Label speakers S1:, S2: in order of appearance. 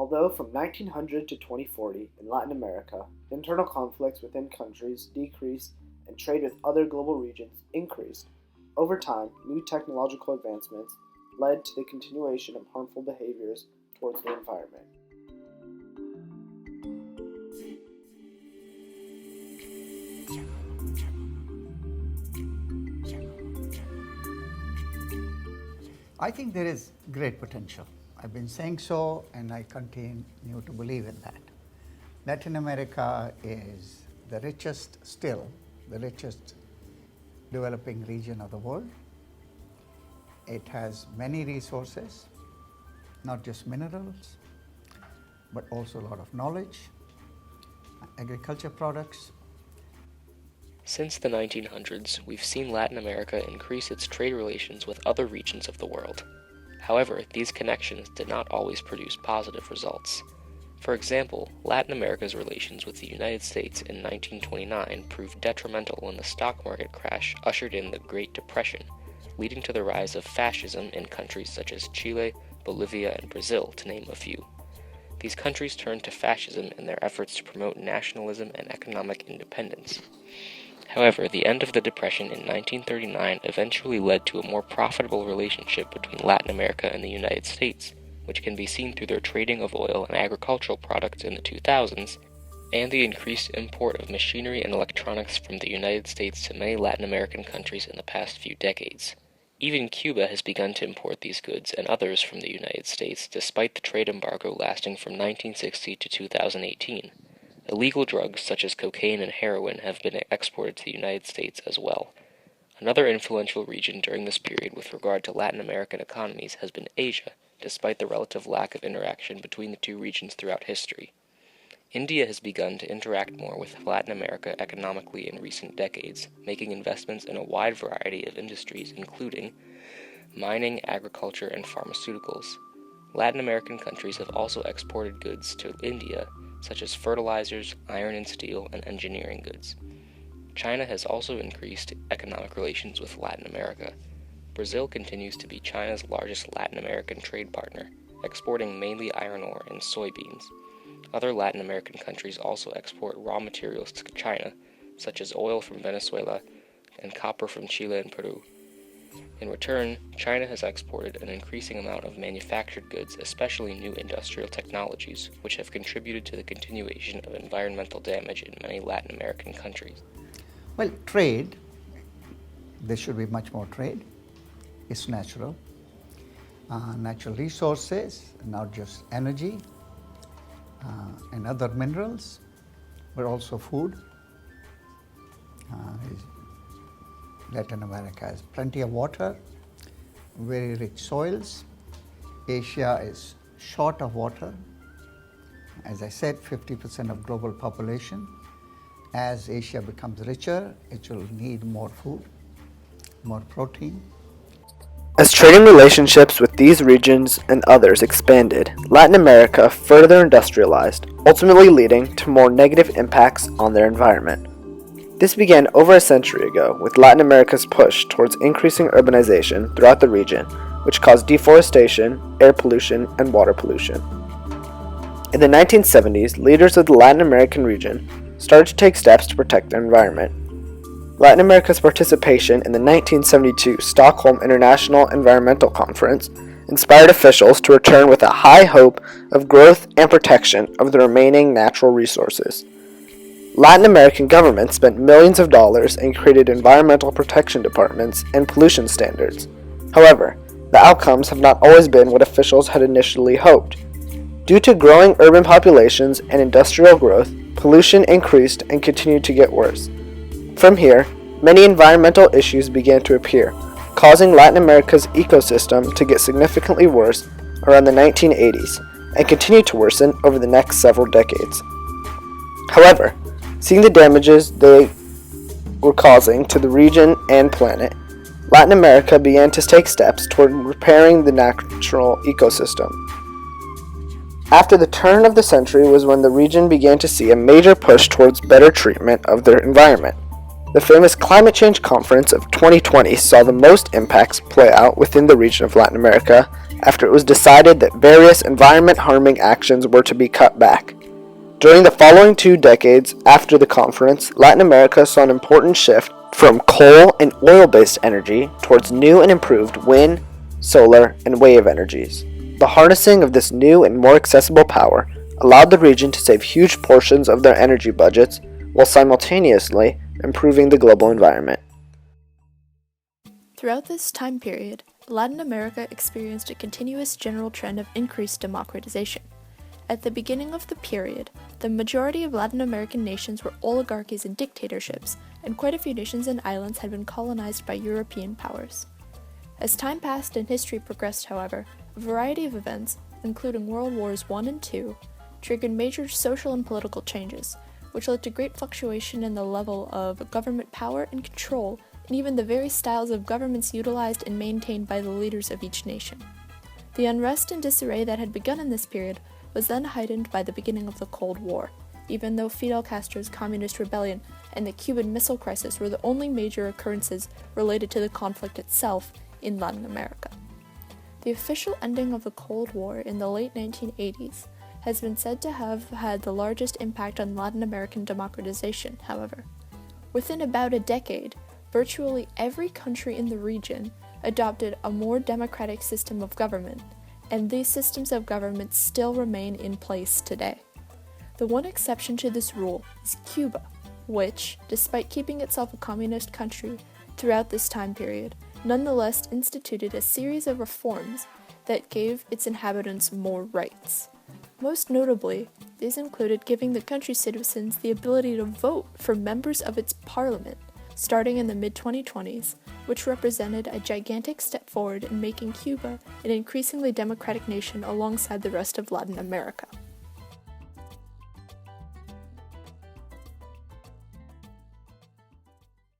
S1: Although from 1900 to 2040 in Latin America, internal conflicts within countries decreased and trade with other global regions increased, over time, new technological advancements led to the continuation of harmful behaviors towards the environment.
S2: I think there is great potential. I've been saying so, and I continue to believe in that. Latin America is the richest developing region of the world. It has many resources, not just minerals, but also a lot of knowledge, agriculture products.
S3: Since the 1900s, we've seen Latin America increase its trade relations with other regions of the world. However, these connections did not always produce positive results. For example, Latin America's relations with the United States in 1929 proved detrimental when the stock market crash ushered in the Great Depression, leading to the rise of fascism in countries such as Chile, Bolivia, and Brazil, to name a few. These countries turned to fascism in their efforts to promote nationalism and economic independence. However, the end of the Depression in 1939 eventually led to a more profitable relationship between Latin America and the United States, which can be seen through their trading of oil and agricultural products in the 2000s, and the increased import of machinery and electronics from the United States to many Latin American countries in the past few decades. Even Cuba has begun to import these goods and others from the United States, despite the trade embargo lasting from 1960 to 2018. Illegal drugs such as cocaine and heroin have been exported to the United States as well. Another influential region during this period with regard to Latin American economies has been Asia, despite the relative lack of interaction between the two regions throughout history. India has begun to interact more with Latin America economically in recent decades, making investments in a wide variety of industries including mining, agriculture, and pharmaceuticals. Latin American countries have also exported goods to India, such as fertilizers, iron and steel, and engineering goods. China has also increased economic relations with Latin America. Brazil continues to be China's largest Latin American trade partner, exporting mainly iron ore and soybeans. Other Latin American countries also export raw materials to China, such as oil from Venezuela and copper from Chile and Peru. In return, China has exported an increasing amount of manufactured goods, especially new industrial technologies, which have contributed to the continuation of environmental damage in many Latin American countries.
S2: Well, trade, there should be much more trade. It's natural. Natural resources, not just energy and other minerals, but also food. Latin America has plenty of water, very rich soils. Asia is short of water. As I said, 50% of global population. As Asia becomes richer, it will need more food, more protein.
S1: As trading relationships with these regions and others expanded, Latin America further industrialized, ultimately leading to more negative impacts on their environment. This began over a century ago with Latin America's push towards increasing urbanization throughout the region, which caused deforestation, air pollution, and water pollution. In the 1970s, leaders of the Latin American region started to take steps to protect their environment. Latin America's participation in the 1972 Stockholm International Environmental Conference inspired officials to return with a high hope of growth and protection of the remaining natural resources. Latin American governments spent millions of dollars and created environmental protection departments and pollution standards. However, the outcomes have not always been what officials had initially hoped. Due to growing urban populations and industrial growth, pollution increased and continued to get worse. From here, many environmental issues began to appear, causing Latin America's ecosystem to get significantly worse around the 1980s and continue to worsen over the next several decades. However, seeing the damages they were causing to the region and planet, Latin America began to take steps toward repairing the natural ecosystem. After the turn of the century was when the region began to see a major push towards better treatment of their environment. The famous Climate Change Conference of 2020 saw the most impacts play out within the region of Latin America after it was decided that various environment-harming actions were to be cut back. During the following 2 decades after the conference, Latin America saw an important shift from coal and oil-based energy towards new and improved wind, solar, and wave energies. The harnessing of this new and more accessible power allowed the region to save huge portions of their energy budgets while simultaneously improving the global environment.
S4: Throughout this time period, Latin America experienced a continuous general trend of increased democratization. At the beginning of the period, the majority of Latin American nations were oligarchies and dictatorships, and quite a few nations and islands had been colonized by European powers. As time passed and history progressed, however, a variety of events, including World Wars I and II, triggered major social and political changes, which led to great fluctuation in the level of government power and control, and even the very styles of governments utilized and maintained by the leaders of each nation. The unrest and disarray that had begun in this period was then heightened by the beginning of the Cold War, even though Fidel Castro's communist rebellion and the Cuban Missile Crisis were the only major occurrences related to the conflict itself in Latin America. The official ending of the Cold War in the late 1980s has been said to have had the largest impact on Latin American democratization, however. Within about a decade, virtually every country in the region adopted a more democratic system of government, and these systems of government still remain in place today. The one exception to this rule is Cuba, which, despite keeping itself a communist country throughout this time period, nonetheless instituted a series of reforms that gave its inhabitants more rights. Most notably, these included giving the country's citizens the ability to vote for members of its parliament, starting in the mid-2020s, which represented a gigantic step forward in making Cuba an increasingly democratic nation alongside the rest of Latin America.